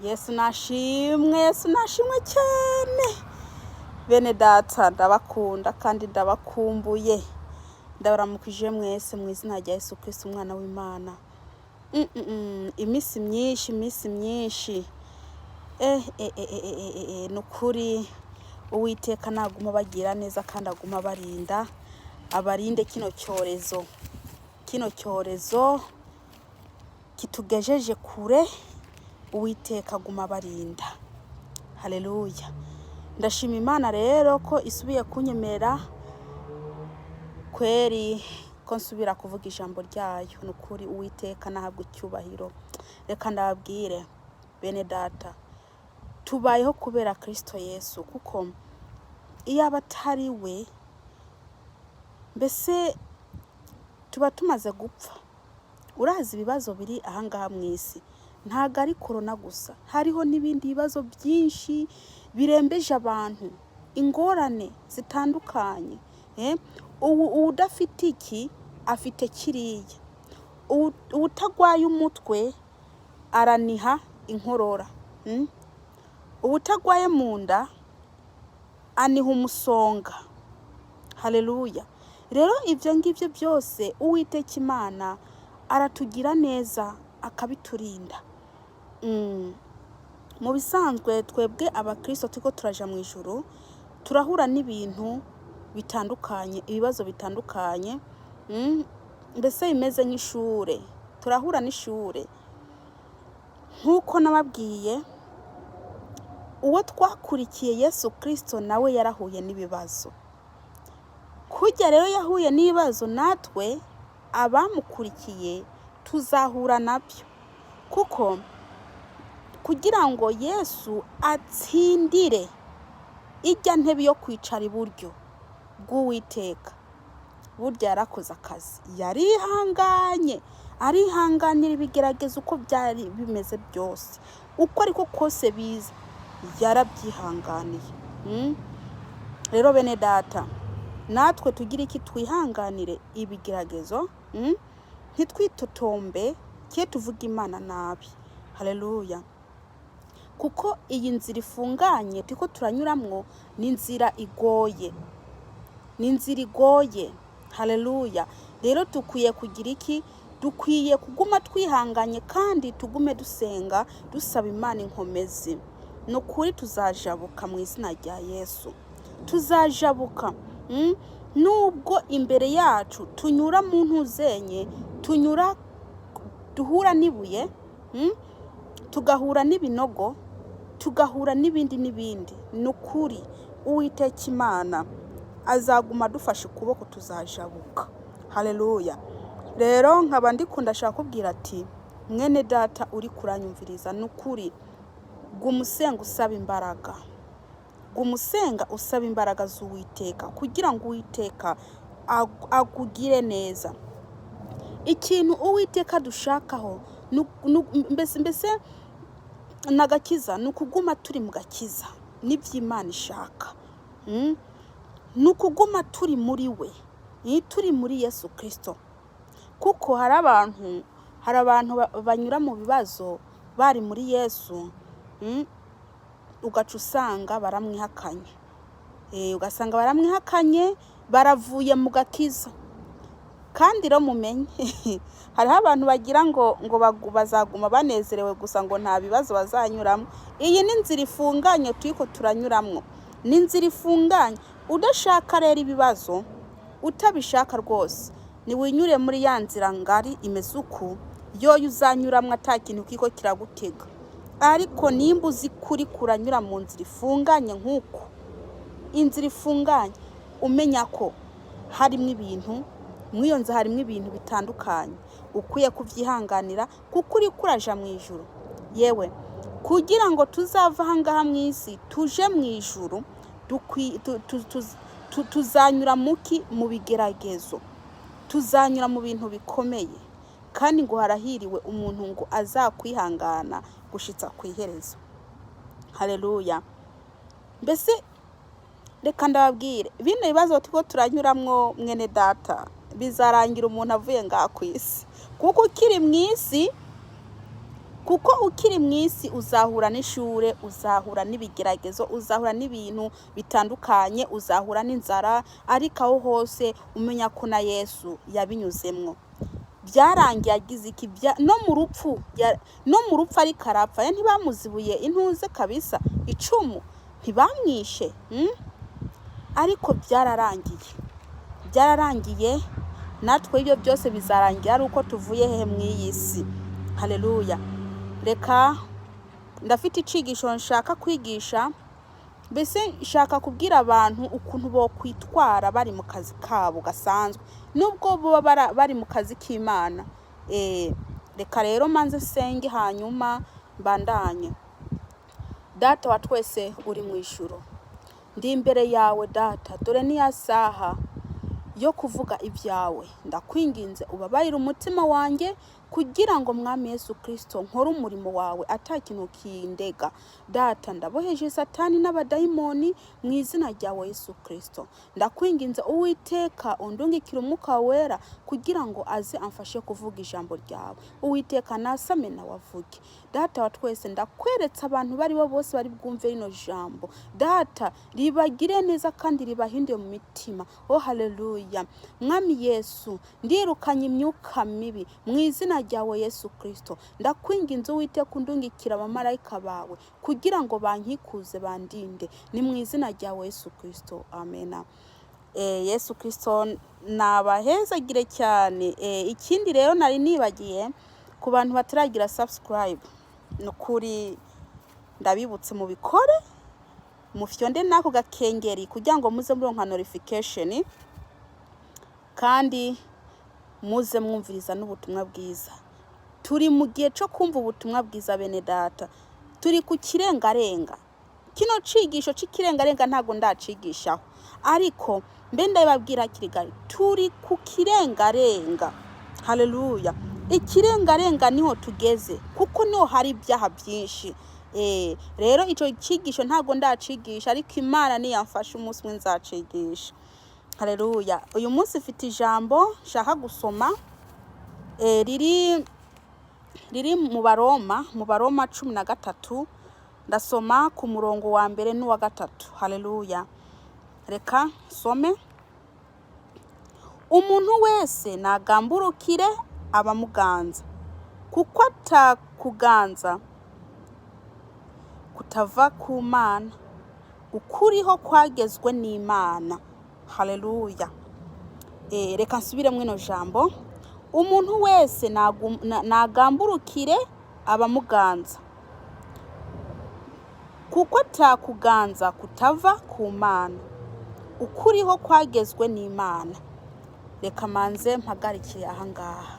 Yesu nashimwe cyane. Bene data ndabakunda kandi ndabakumbuye. Ndabaramukije mwese mu izina rya Yesu Kristo umwana w'Imana. Imisi myinshi. Nukuri Uwiteka naguma bagira neza kandi aguma barinda. Abarinde kino cyorezo kitugejeje kure. Uwiteka aguma barinda. Haleluya. Ndashima Imana rero ko isubiye kunyemera kweri ko nsubira kuvuga ijambo ryayo. Nukuri Uwiteka nahabwa icyubahiro. Reka ndababwire bene data, tubayeho kubera Kristo Yesu, kuko iyo abatari we mbese tuba tumaze gupfa. Urazi ibibazo biri ahangaha mu isi, ntago ari corona gusa, hariho n'ibindi bibazo byinshi birembeje abantu, ingorane zitandukanye. Udafite iki afite kiriya, utagwaye umutwe araniha inkorora, utagwaye mu nda aniha umusonga. Haleluya. Rero ibyo ngibyo byose Uwiteka Imana aratugira neza akabiturinda. Mu bisanzwe twebwe abakristo tuko turaja mu ijuru, turahura n'ibintu bitandukanye, ibibazo bitandukanye, mbese bimeze nk'ishure. Turahura n'ishure. Nkuko nababwiye, uwo twakurikiye Yesu Kristo nawe yarahuye n'ibibazo. Kujya rero yahuye n'ibibazo, natwe abamukurikiye tuzahura nabyo, kuko kugira ngo Yesu atsindire ijya ntebe yo kwicara iburyo bw'Uwiteka, burya yarakoze akazi. Arihanganira ibigeragezo uko byari bimeze byose, uko ariko kose biza yarabyihanganiye. Rero bene data, natwe tugira iki? Twihanganire ibigeragezo, ntitwitotombe cye tuvuga Imana nabi. Haleluya. Kuko iyi nzira ifunganye tiko turanyuramwo ni inzira igoye. Haleluya. Rero dukwiye kugira iki? Dukwiye kuguma twihanganye kandi tugume dusenga, dusaba Imana inkomezi. Nukuri tuzajabuka mu izina rya Yesu. Tuzajabuka. Nubwo imbere yacu tunyura mu ntuzenye, duhura n'ibuye, tugahura n'ibinogo, tugahura n'ibindi. Nukuri Uwiteka Imana azaguma dufashe ukuboko, tuzajabuka. Haleluya. Rero nkaba ndikunda shaka kubwira ati, mwene data uri kuranyumviriza, nukuri gumusenga usaba imbaraga z'Uwiteka, kugira ngo Uwiteka akugire neza. Ikintu Uwiteka dushakaho mbese nagakiza, nukuguma turi mu gakiza n'iby'Imana ishaka. Nukuguma turi muri we, turi muri Yesu Kristo. Kuko hari abantu banyura mu bibazo bari muri Yesu, ugaca usanga baramwihakanye. Ugasanga baramwihakanye, baravuye mu gakiza. Kandi rero mumenye, hariho abantu bagira ngo bazaguma banezerewe gusa, ngo nta bibazo bazanyuramo. Iyi ni inzira ifunganye turiko turanyuramwo, ni inzira ifunganye. Udashaka rero ibibazo, utabishaka rwose, ni winyure muri ya nzira ngari imeze uku, yoyo uzanyuramwo atakintu kiko kiragutega. Ariko nimba uzi kuri kuranyura mu nzira ifunganye nk'uko, inzira ifunganye, umenya ko harimo ibintu, mwiyo nzira harimo ibintu bitandukanye ukwiye kuvyihanganira, kuko uri kuraja mu ijuru. Yewe kugira ngo tuzava ahangaha mu isi tuje mu ijuru, tuzanyura mu bigeragezo, tuzanyura mu bintu bikomeye. Kandi ngo harahiriwe umuntu ngo azakwihangana gushitsa kwiherezo. Haleluya. Mbese reka ndababwire, bino bibazo tiko turanyuramwo mwene data, bizarangira umuntu avuye ngaha ku isi. Kuko ukiri mu isi kuko ukiri mu isi uzahura n'ishure, uzahura n'ibigeragezo, uzahura n'ibintu bitandukanye, uzahura n'inzara, ariko aho hose umenya ko na Yesu yabinyuzemwo. Byarangiye agize iki no mu rupfu ariko arapfa, ntibamuzibuye intuze kabisa icumu, ntibamwishe, ariko byararangiye. Natwe ibyo byose bizarangira ari uko tuvuye hehe mu iyi si. Haleluya. Reka ndafite icigisho nshaka kwigisha, mbese nshaka kubwira abantu ukuntu bo kwitwara bari mu kazi kabo gasanzwe, nubwo baba bari mu kazi k'Imana. Reka rero manze senge hanyuma mbandanye. Data wa twese uri mu ijuru, ndi imbere yawe Data, dore ni ya saha yo kuvuga ibyawe. Ndakwinginze ubabarire umutima wanjye, kugira ngo Mwami Yesu Kristo nkore umurimo wawe atakintu kindega. Data, ndaboheje Satani n'abadayimoni mu izina ryawe Yesu Kristo. Ndakwinginze Uwiteka undungikire umwuka wera, kugira ngo aze amfashe kuvuga ijambo ryawe. Uwiteka nasame na wavuge. Data wa twese, ndakweretse abantu bari bo bose bari bwumve rino jambo. Data, ribagire neza kandi ribahindure mu mitima. Haleluya. Mwami Yesu, ndirukanye imyuka mibi mu izina ryawe Yesu Kristo. Ndakwinginze Uwiteka undungikira abamarayika bawe, kugira ngo bankikuze bandinde. Ni mu izina ryawe Yesu Kristo. Amen. Yesu Kristo nabahezagire cyane. Ikindi rero nari nibagiye ku bantu bataragira subscribe, nukuri ndabibutse mu bikore, mufyonde nako gakengeri kugira ngo muze muronka notification, kandi muze mwumviriza n'ubutumwa bwiza. Turi mu gihe cyo kumva ubutumwa bwiza bene Data, turi ku kirengarenga. Kino cigisho c'ikirengarenga ntago ndacigishaho, ariko mbe ndababwira kirigari, turi ku kirengarenga. Haleluya. Ikirengarenga niho tugeze, kuko niho hari ibyaha byinshi. Rero ico cigisho ntago ndacigisha, ariko Imana niyamfasha umunsi umwe nzacigisha. Haleluya. Uyu munsi mfite ijambo nshaka gusoma, riri mu Baroma 13, ndasoma ku murongo wa mbere n'uwa gatatu. Haleluya. Reka some. Umuntu wese nagamburukire abamuganza, kuko atakuganza kutava ku Mana, ukuriho kwagezwe n'Imana. Haleluya. Reka nsubire mwino jambo. Umuntu wese nagamburukire abamuganza, kuko atakuganza kutava ku Mana, ukuriho kwagezwe n'Imana. Reka manze mpagarikire aha ngaha.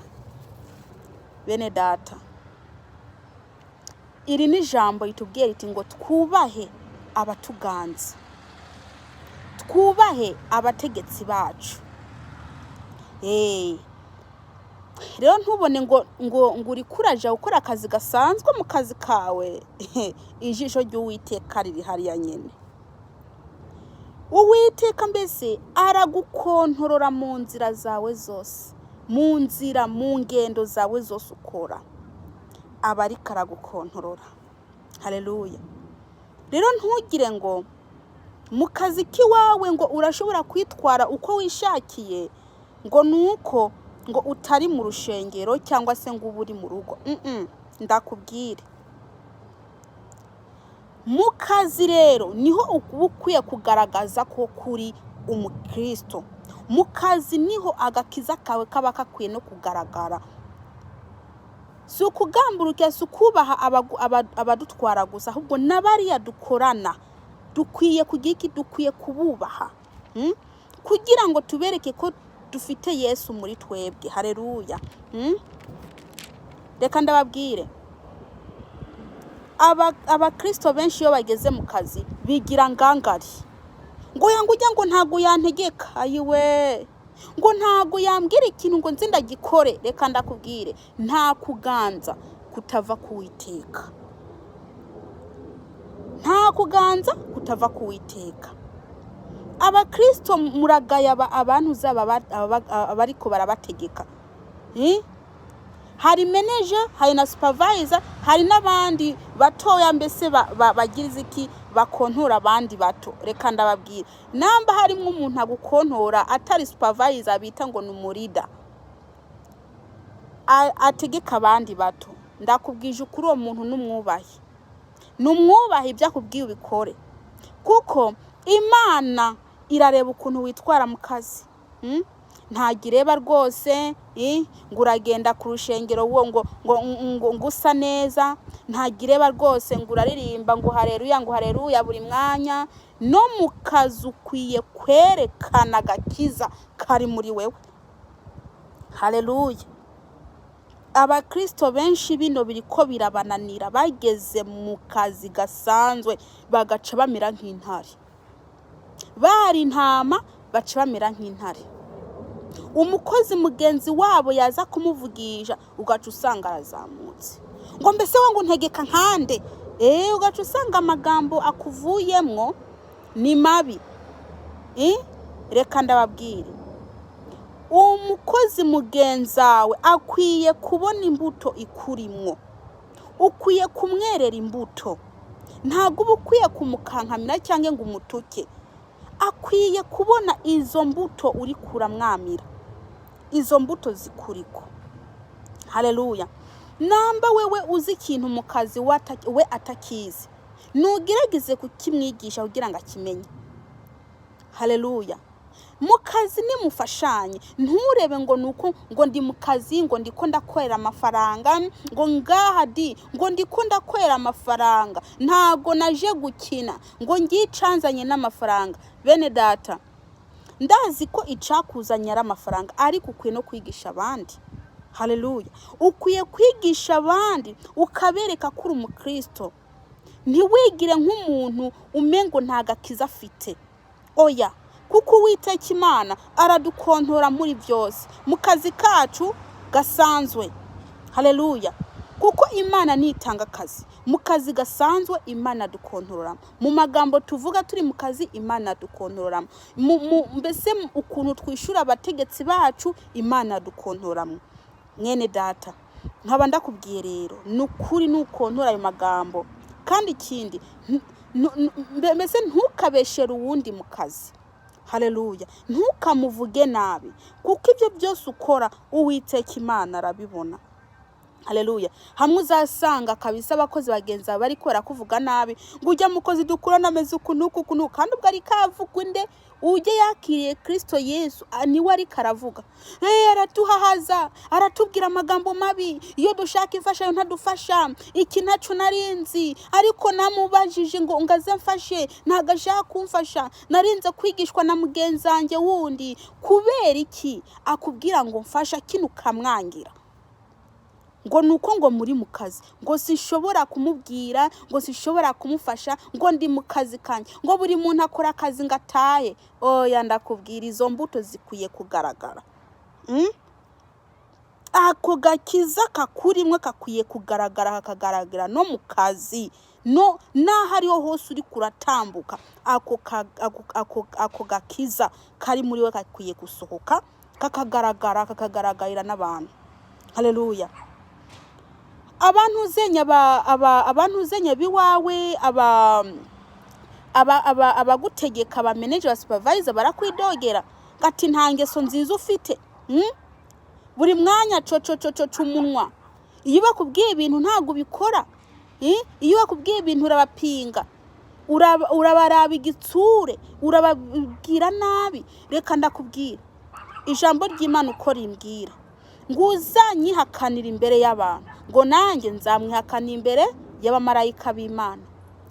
Bene Data, iri ni jambo ritubwiye riti ngo twubahe abatuganza, twubahe abategetsi bacu. Rero ntubone ngo uri kuraja gukora akazi gasanzwe mu kazi kawe, ijisho ry'Uwiteka riri hariya nyene. Uwiteka mbese aragukontorora mu nzira zawe zose, mu ngendo zawe zose ukora, aba ariko aragukontorora. Haleluya. Rero ntugire ngo mu kazi k'iwawe ngo urashobora kwitwara uko wishakiye, ngo nuko ngo utari mu rushengero cyangwa se ngo uri mu rugo. Ndakubwire, mu kazi rero niho ukwiye kugaragaza ko kuri umukristo. Mu kazi niho agakiza kawe kaba kakwiye no kugaragara. Si ukugamburuka, si ukubaha abadutwara gusa, ahubwo n'abariya dukorana dukwiye kugira iki? Dukwiye kububaha, kugira ngo tubereke ko dufite Yesu muri twebwe. Haleluya. Reka ndababwire, abakristo benshi iyo bageze mu kazi bigira ngangari, ngo yangujya ngo ntago yantegeka, ayiwe, ngo ntago yambwira ikintu ngo nzi ndagikore. Reka ndakubwire, nta kuganza kutava ku Uwiteka, nta kuganza kutava ku Uwiteka. Abakristo muragaya abantu zaba abariko barabategeka, hari manager, hari na supervisor, hari n'abandi batoya mbese bagira iki bakontora abandi bato. Reka ndababwira, namba harimo umuntu agukontora atari supervisor bita ngo numurida ategeka abandi bato, ndakubwije ukuri uwo muntu numwubahe ibyo akubwiye ubikore, kuko Imana irareba ukuntu witwara mu kazi. Ntagireba rwose ngo uragenda ku rushengero ngo usa neza, ntagireba rwose ngo uraririmba ngo hareruya buri mwanya. No mu kazi ukwiye kwerekana agakiza kari muri wewe. Haleluya. Abakristo benshi bino biriko birabananira, bageze mu kazi gasanzwe bagaca bamera nk'intare, bari intama baca bamera nk'intare. Umukozi mugenzi wabo yaza kumuvugisha ugaca usanga arazamutse, ngo mbese wangu ntegeka nkande. Ugaca usanga amagambo akuvuyemwo ni mabi. Reka ndababwire, umukozi mugenzawe akwiye kubona imbuto ikurimwo, ukwiye kumwerera imbuto, ntago uba ukwiye kumukankamira cyangwa ngo umutuke. Akwiye kubona izo mbuto uri kuramwamira, izo mbuto zikuriko. Haleluya. Namba wewe uzi ikintu mu kazi we atakizi, nugerageze kukimwigisha kugira ngo akimenye. Haleluya. Mu kazi nimufashanye, nturebe ngo nuko ngo ndi mu kazi ngo ndiko ndakorera amafaranga, ngo ngahadi ngo ndiko ndakorera amafaranga, ntago naje gukina ngo ngicanzanye n'amafaranga. Bene data, ndazi ko icakuzanye ari amafaranga, ariko ukwiye no kwigisha abandi. Haleluya. Ukwiye kwigisha abandi ukabereka kuri umukristo. Ntiwigire nk'umuntu umengo nta gakiza afite. Oya, kuko Uwiteka Imana aradukontora muri byose mu kazi kacu gasanzwe. Haleluya. Kuko Imana nitanga akazi mu kazi gasanzwe, Imana dukontororamo. Mu magambo tuvuga turi mu kazi, Imana dukontororamo. Mbese ukuntu twishura abategetsi bacu, Imana dukontororamo. Mwene data, nkaba ndakubwiye rero, nukuri nukontora ayo magambo. Kandi ikindi, mbese ntukabeshere uwundi mu kazi. Haleluya. Ntukamuvuge nabi, kuko ibyo byose ukora Uwiteka Imana arabibona. Haleluya. Hamwe uzasanga kabisa abakozi bagenza bari kora kuvuga nabi, ngo ujya mukozi dukurana ameze ukunuku kandi ubwo ari kavugwa inde uje yakiriye Kristo Yesu niwe ari karavuga. Aratuhahaza, aratubwira amagambo mabi, iyo dushaka imfasha ntadufasha, iki naco narinzi, ariko namubajije ngo ngaze mfashe ntagashaka kumfasha, narinze kwigishwa na mugenzange wundi. Kubera iki akubwira ngo mfasha kinu kamwangira? Ngo nuko ngo muri mu kazi, ngo sishobora kumubwira, ngo sishobora kumufasha, ngo ndi mu kazi kanje, ngo buri muntu akora akazi ngataye. Oya, ndakubwira izo mbuto zikwiye kugaragara. Ako gakiza kakurimwe kakwiye kugaragara, hakagaragara no mu kazi, no hariho hose uri kuratambuka. Ako gakiza kari muri we kakwiye gusohoka, kakagaragarira n'abantu. Haleluya. Abantu zenya biwawe, abagutegeka, aba manager, aba supervisor barakwidogera gati nta ngeso nziza ufite. Buri mwanya coco umunwa. Iyo bakubwiye ibintu ntago ubikora. Iyo bakubwiye ibintu urabapinga, urabaraba igitsure, urababwira nabi. Reka ndakubwira, ijambo ry'Imana uko rimbwira, ngo uzanyihakanira imbere y'abantu, ngo nanjye nzamwihakanira imbere y'abamarayika b'Imana.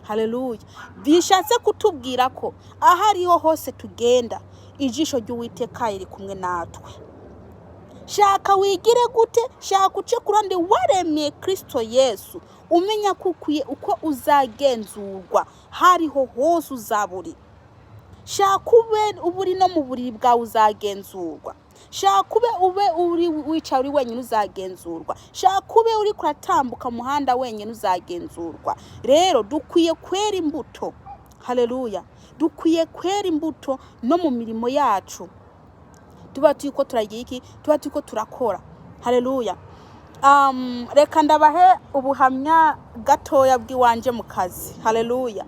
Haleluya. Bishatse kutubwira ko ahariho hose tugenda, ijisho ry'Uwiteka riri kumwe natwe. Shaka wigire gute, shaka uce kurande waremye Kristo Yesu, umenya kukwiye uko uzagenzurwa hariho hose uzaburi. Shaka uburi no mu buriri bwawe uzagenzurwa. Shaka ube wicaye uri wenyine uzagenzurwa. Shaka uri kuratambuka muhanda wenyine uzagenzurwa. Rero dukwiye kwera imbuto. Haleluya. Dukwiye kwera imbuto no mu mirimo yacu. Tuba turiko turagira iki? Tuba turiko turakora. Haleluya. reka ndabahe ubuhamya gatoya bw'iwanje mu kazi. Haleluya.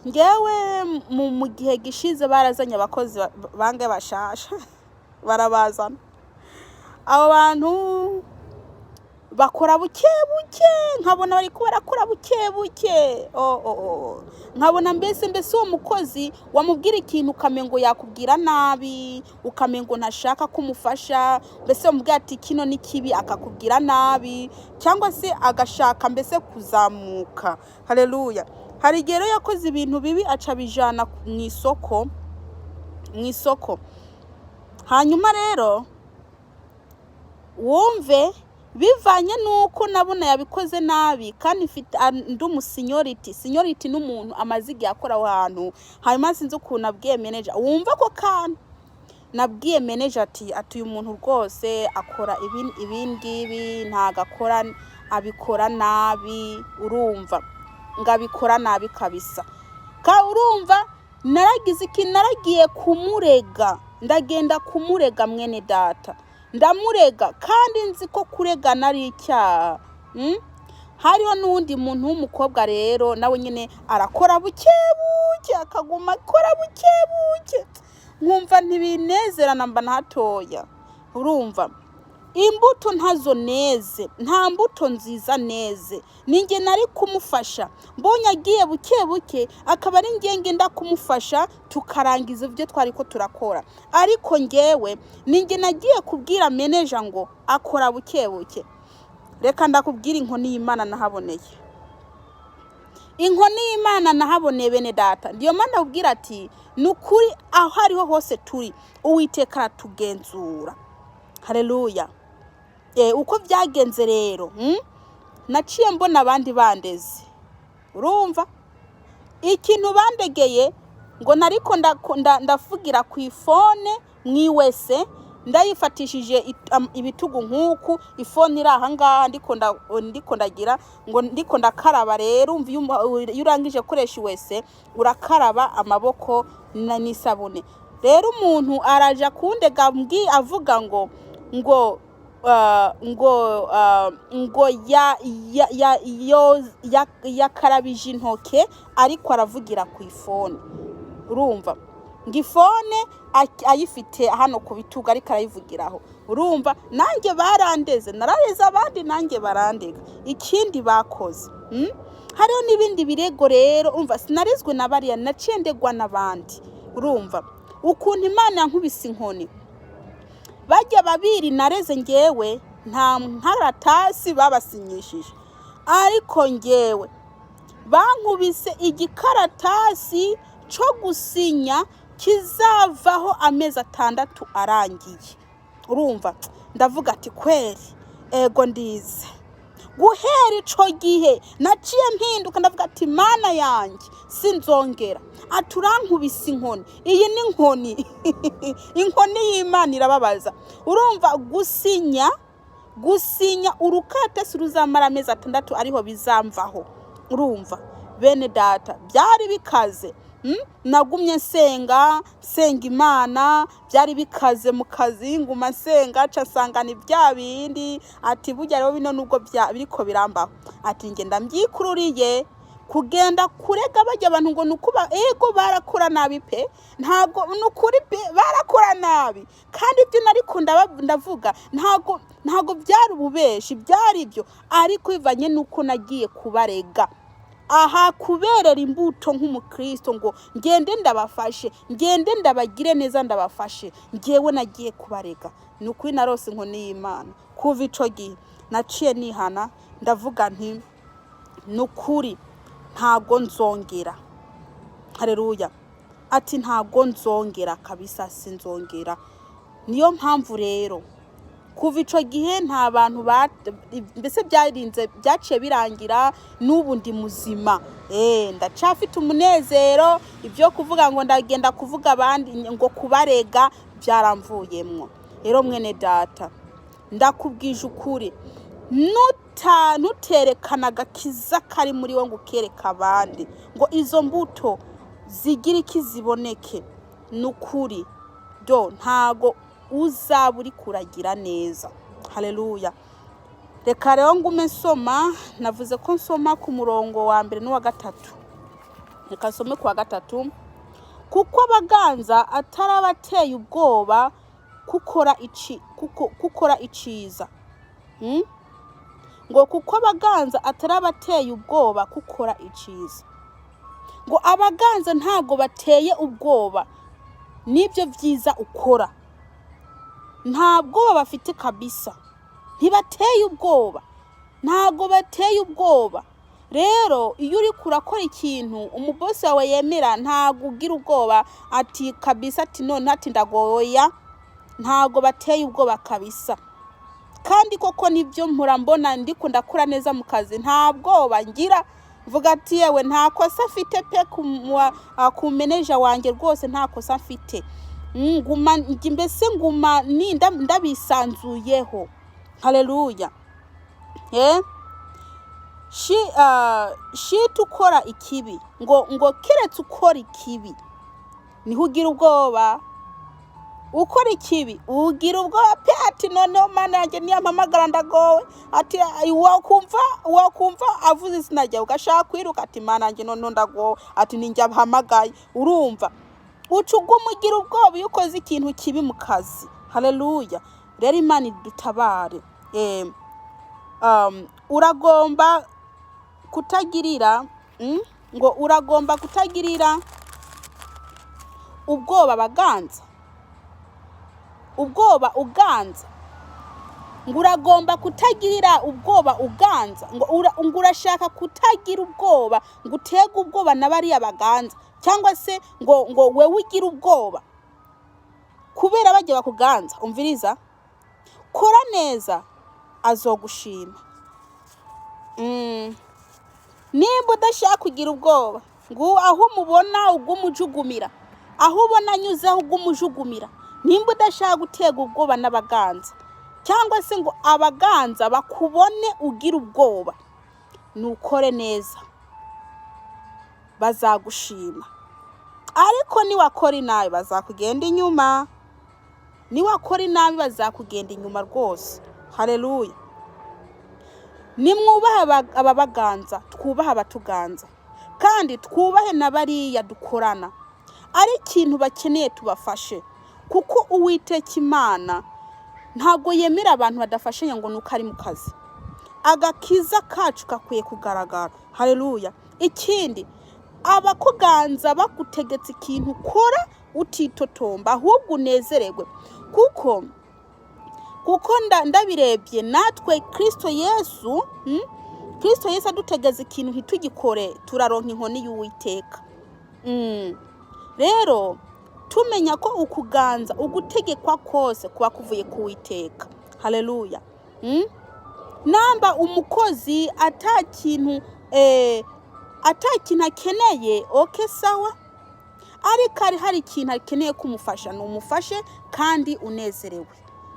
Ngewe mu gihe gishize barazanye abakozi bange bashasha barabazana. Abo bantu bakora buke nkabona bari barakora buke. Nkabona mbese uwo mukozi wamubwira ikintu ukamengo yakubwira nabi, ukamengo ntashaka kumufasha, mbese wamubwira ati kino ni kibi akakubwira nabi, cyangwa se agashaka mbese kuzamuka. Haleluya. Hari igihe rero yakoze ibintu bibi aca bijana mu isoko. Hanyuma rero wumve bivanye nuko nabona yabikoze nabi, kandi mfite ndi seniority n'umuntu amaziga yakora aho hantu. Hanyuma sinzi ukuntu abwiye manager, wumva ko kana nabwiye manager ati uyu muntu rwose akora ibingibi ntago akora, abikora nabi. Urumva ngabikora nabi kabisa. Urumva naragiye kumurega, ndagenda kumurega mwene data, ndamurega kandi nzi ko kurega nari icyaha. Hariho n'undi muntu w'umukobwa rero nawe nyine arakora buke akaguma akora buke. Nkumva ntibinezerana mba ntatoya. Urumva imbuto ntazo neze, nta mbuto nziza neze. Ninjye nari kumufasha, mbonye agiye buke akaba ari ngenda kumufasha tukarangiza ibyo twari ko turakora. Ariko ngewe ninjye nagiye kubwira manager ngo akora buke. Reka ndakubwira inkoni y'Imana nahaboneye. Inkoni y'Imana nahaboneye bene data. Ndiyo mana ubwira ati nukuri aho hariho hose turi Uwiteka aratugenzura. Haleluya. Uko byagenze rero, naciye mbona abandi bandeze. Urumva ikintu bandegeye ngo nariko ndavugira ku ifone mwiwese, ndayifatishije ibitugu nkuku, ifone iri aha ngaha ndiko ndagira ngo ndiko ndakaraba. Rero umva iyo urangije koresha wese urakaraba amaboko n'isabune. Rero umuntu araja kundega avuga ngo yakarabije intoke ariko aravugira ku ifone. Urumva ngifone ayifite hano ku bitugu ariko arayivugiraho. Urumva nanjye barandeze, narareze abandi nanjye barandega. Ikindi bakoze hariho n'ibindi birego rero. Umva sinarizwe na bariya, naciye ndegwa n'abandi. Urumva ukuntu Imana yankubise inkoni. Bajya babiri nareze ngewe nta nkaratasi babasinyishije, ariko ngewe bankubise igikaratasi cyo gusinya kizavaho amezi 6 arangiye. Urumva ndavuga ati kweri ego ndize. Guhera ico gihe naciye mpinduka ndavuga ati Mana yanjye sinzongera. Aturankubise inkoni. Iyi ni inkoni inkoni y'Imana irababaza. Urumva gusinya urukatasi ruzamara amezi 6 ariho bizamvaho. Urumva bene data byari bikaze. Nagumye senga Imana, byari bikaze mu kazi, nguma senga casangana ibya bindi. Ati burya rero bino nubwo biriko birambaho, ati nge ndamyikururiye kugenda kurega bajya abantu ngo nukuba ego barakora nabi pe, ntago nukuri pe barakora nabi. Kandi ibyo nariko ndavuga ntago byari ububeshi, byari ibyo, ariko ivanye nuko nagiye kubarega. Aha kuberera imbuto nk'umukristo ngo ngende ndabafashe, ngende ndabagire neza ndabafashe, ngewe nagiye kubarega. Nukuri narose inkoni y'Imana. Kuva ico gihe naciye nihana ndavuga nti nukuri ntago nzongera. Haleluya. Ati ntago nzongera kabisa, sinzongera. Niyo mpamvu rero kuva ico gihe nta bantu mbese byaciye birangira. N'ubu ndi muzima, ndacafite umunezero. Ibyo kuvuga ngo ndagenda kuvuga abandi ngo kubarega byaramvuyemwo. Rero mwene data ndakubwije ukuri, nuterekana agakiza kari muri wo ngo ukereka abandi ngo izo mbuto zigira ikiziboneke, nukuri ntago uzaba uri kuragira neza. Haleluya. reka rero ngume nsoma, navuze ko nsoma ku murongo wa mbere n'uwa gatatu. Reka nsome ku wa gatatu. Kuko abaganza atarabateye ubwoba gukora iciza. Ngo kuko abaganza atarabateye ubwoba gukora iciza. Ngo abaganza ntago bateye ubwoba nibyo byiza ukora. Nta bwoba bafite kabisa. Ntibateye ubwoba. Ntago bateye ubwoba. Rero iyo uri kurakora ikintu umubosi wawe yemera, ntago ugira ubwoba ati kabisa ati none ati ndagoya. Ntago bateye ubwoba kabisa. Kandi koko nibyo mpora mbona ndiko ndakora neza mu kazi, nta bwoba ngira. Vuga ati yewe nta kosa afite pe ku manager wanjye rwose nta kosa afite. Nguma mbese nguma ndabisanzuyeho. Haleluya. Shit ukora ikibi ngo keretse ukora ikibi niho ugira ubwoba. Ukora ikibi ugira ubwoba pe ati noneho mana yanjye niyampamagara ndagowe ati wakumva avuze izina ryawe ugashaka kwiruka ati mana yanjye noneho ndagowe ati ninjye abahamagaye. Urumva ucuguma ugira ubwoba iyo ukoze ikintu kibi mu kazi. Haleluya. Rero Imana idutabare. Uragomba kutagirira ngo uragomba kutagirira ubwoba abaganza. Ubwoba uganza. Ngo uragomba kutagirira ubwoba uganza. Ngo urashaka kutagira ubwoba ngo utege ubwoba nabariya baganza, cyangwa se ngo wewe ugira ubwoba kubera bajye bakuganza. Umviriza, kora neza azogushima. Nimba udashaka kugira ubwoba ngo aho mubona ugumujugumira, aho ubona anyuzeho ugumujugumira. Nimba udashaka gutega ubwoba n'abaganza, cyangwa se ngo abaganza bakubone ugira ubwoba, nukore neza bazagushima. Ariko niwakora inabi bazakugenda inyuma. Niwakora inabi bazakugenda inyuma rwose. Haleluya. Nimwubahe ababaganza, twubahe abatuganza, kandi twubahe nabariya dukorana. Ari ikintu bakeneye tubafashe, kuko Uwiteka Imana ntago yemera abantu badafashanya ngo nuko ari mu kazi. Agakiza kacu kakwiye kugaragara. Haleluya. Ikindi, abakuganza bagutegetse ikintu kora utitotomba, ahubwo unezerewe. Kuko ndabirebye natwe Kristo Yesu adutegeza ikintu ntitugikore, turaronka inkoni y'Uwiteka. Rero tumenya ko ukuganza ugutegekwa kose kuba kuvuye ku Uwiteka. Haleluya. Namba umukozi atakintu akeneye, okay sawa. Ariko hari ikintu akeneye kumufasha, numufashe kandi unezerewe.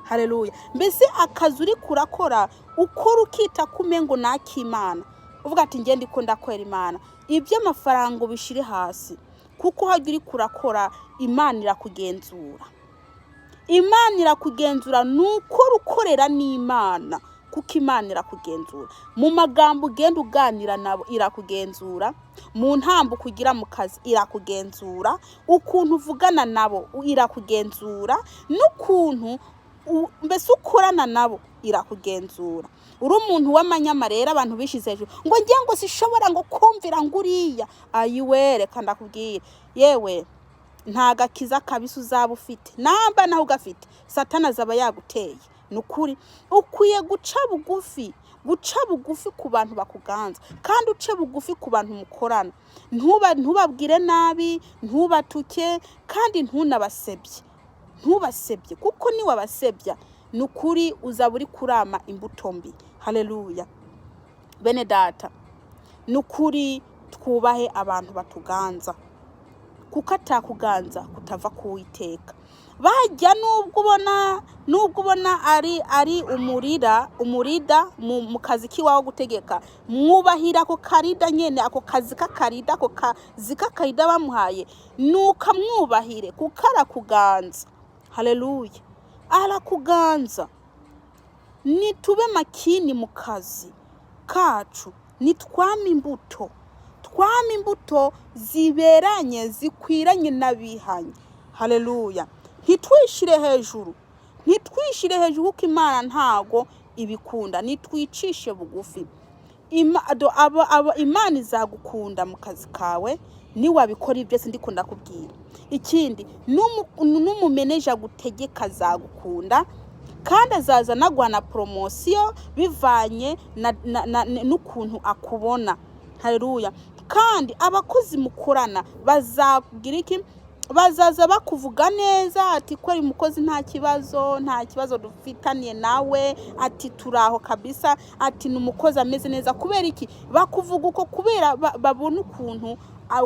Haleluya. Mbese akazi uri kurakora ukora ukita kumengo nakimana. Uvuga ati ngiye ndiko ndakwera Imana. Ibyo amafaranga ubishire hasi, kuko hajya uri kurakora Imana irakugenzura. Imana irakugenzura nuko ukorera n'Imana, kuko Imana irakugenzura. Mu magambo ugenda uganira nabo irakugenzura. Mu ntambo kugira mu kazi irakugenzura. Ukuntu uvugana nabo irakugenzura. N'ukuntu mbese ukorana nabo irakugenzura. Uri umuntu w'amanyamarera abantu bishize hejuru ngo ngiye ngo sishobora ngo kumvira nguriya. Ayiwe reka ndakubwira, yewe nta gakiza kabisa uzaba ufite. Namba naho ugafite Satana azaba yaguteye. Nukuri ukwiye guca bugufi ku bantu bakuganza, kandi uce bugufi ku bantu mukorana. Ntubabwire nabi, ntubatuke, kandi ntubasebye, kuko ni wabasebya nukuri uzaba uri kurama imbuto mbi. Haleluya. Bene data, nukuri twubahe abantu batuganza, kuko atakuganza kutava ku Uwiteka. Bajya nubwo ubona ari umurida mu kazi kiwaho gutegeka, mwubahira ako karida nyene, ako kazi kakarida, ako kazi kakarida bamuhaye, nuka mwubahire kuko arakuganza. Haleluya. Arakuganza. nitube makini mu kazi kacu, nitwame imbuto ziberanye zikwiranye n'abihanye. Haleluya. Ntitwishire hejuru kuko Imana ntago ibikunda. Nitwicishe bugufi. Imana izagukunda mu kazi kawe niwabikora ibyo ndikunda kubwira. Ikindi n'umumeneja gutegeka azagukunda, kandi azaza nagwana promotion bivanye n'ukuntu akubona. Haleluya. Kandi abakozi mukorana bazakugira iki? Bazaza bakuvuga neza ati ko ari mukozi nta kibazo dufitaniye nawe, ati turaho kabisa, ati n'umukozi ameze neza. Kubera iki? Bakuvuga uko kubera babona ukuntu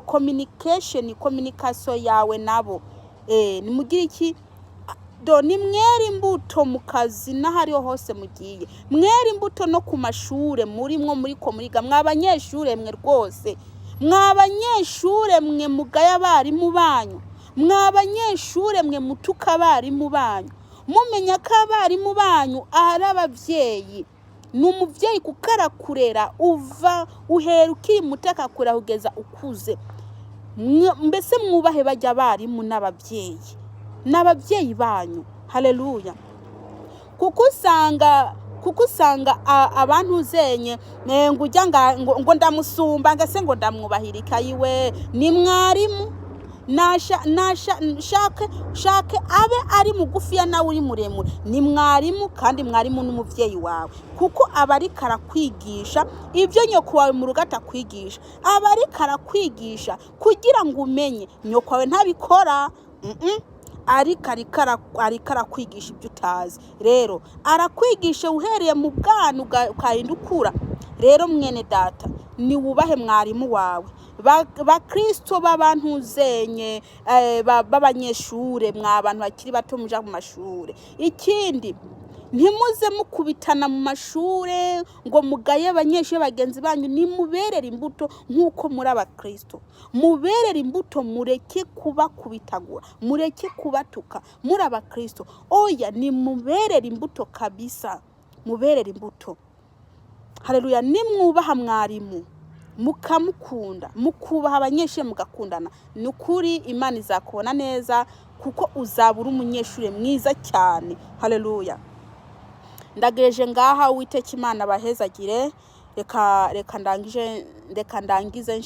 communication yawe nabo. Nimugire iki? Ni mwere imbuto mu kazi n'ahariho hose mugiye. Mwere imbuto no ku mashure muriko muriga. Mw'abanyeshure mwe rwose, mw'abanyeshure mwe mugaya abarimu banyu, mw'abanyeshure mwe mutuka abarimu banyu, mumenya ko abarimu banyu ari abavyeyi. N'umuvyeyi kuko arakurera uhera ukiri muto akakurera kugeza ukuze. Mbese mwubahe bajya abarimu n'abavyeyi banyu. Haleluya. Kuko usanga abantu uzenye ngo ujya ngo ndamusumba ngase ngo ndamwubahirika yiwe. Ni mwarimu, shake abe ari mugufiya nawe uri muremure. Ni mwarimu, kandi mwarimu n'umuvyeyi wawe, kuko abari karakwigisha ibyo nyoko wawe mu rugata kwigisha. Abari karakwigisha kugira ngo umenye. Nyoko wawe ntabikora, ariko arakwigisha ibyo utazi. Rero arakwigisha uhereye mu bwana ukarinda ukura. Rero mwene data, ni wubahe mwarimu wawe. Bakristo b'abantu uzenye b'abanyeshure, mw'abantu bakiri bato muja mu mashure. Ikindi, ntimuze mukubitana mu mashure ngo mugaye abanyeshure bagenzi banyu. Nimuberere imbuto nk'uko muri abakristo. Muberere imbuto, mureke kubakubitagura, mureke kubatuka muri abakristo. Oya, nimuberere imbuto kabisa, muberere imbuto. Haleluya. Nimwubaha mwarimu mukamukunda, mukubaha abanyeshure mugakundana, nukuri Imana izakubona neza, kuko uzabura umunyeshure mwiza cyane. Haleluya. Ndagereje ngaha. Uwiteka Imana abahezagire. Reka ndangize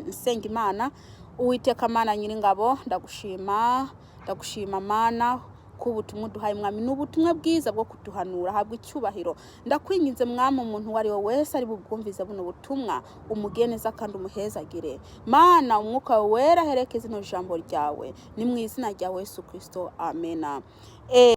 nsenga Imana. Uwiteka Mana Nyiringabo, ndagushima Mana ko ubutumwa duhaye Mwami, n'ubutumwa bwiza bwo kuduhanura. Habwa icyubahiro. Ndakwinginze Mwami, umuntu wari wese ari bubwumvize buno butumwa, umugeneza kandi umuhezagire. Mana, umwuka wera herekeze no jambo ryawe. Ni mu izina rya Yesu Kristo. Amena.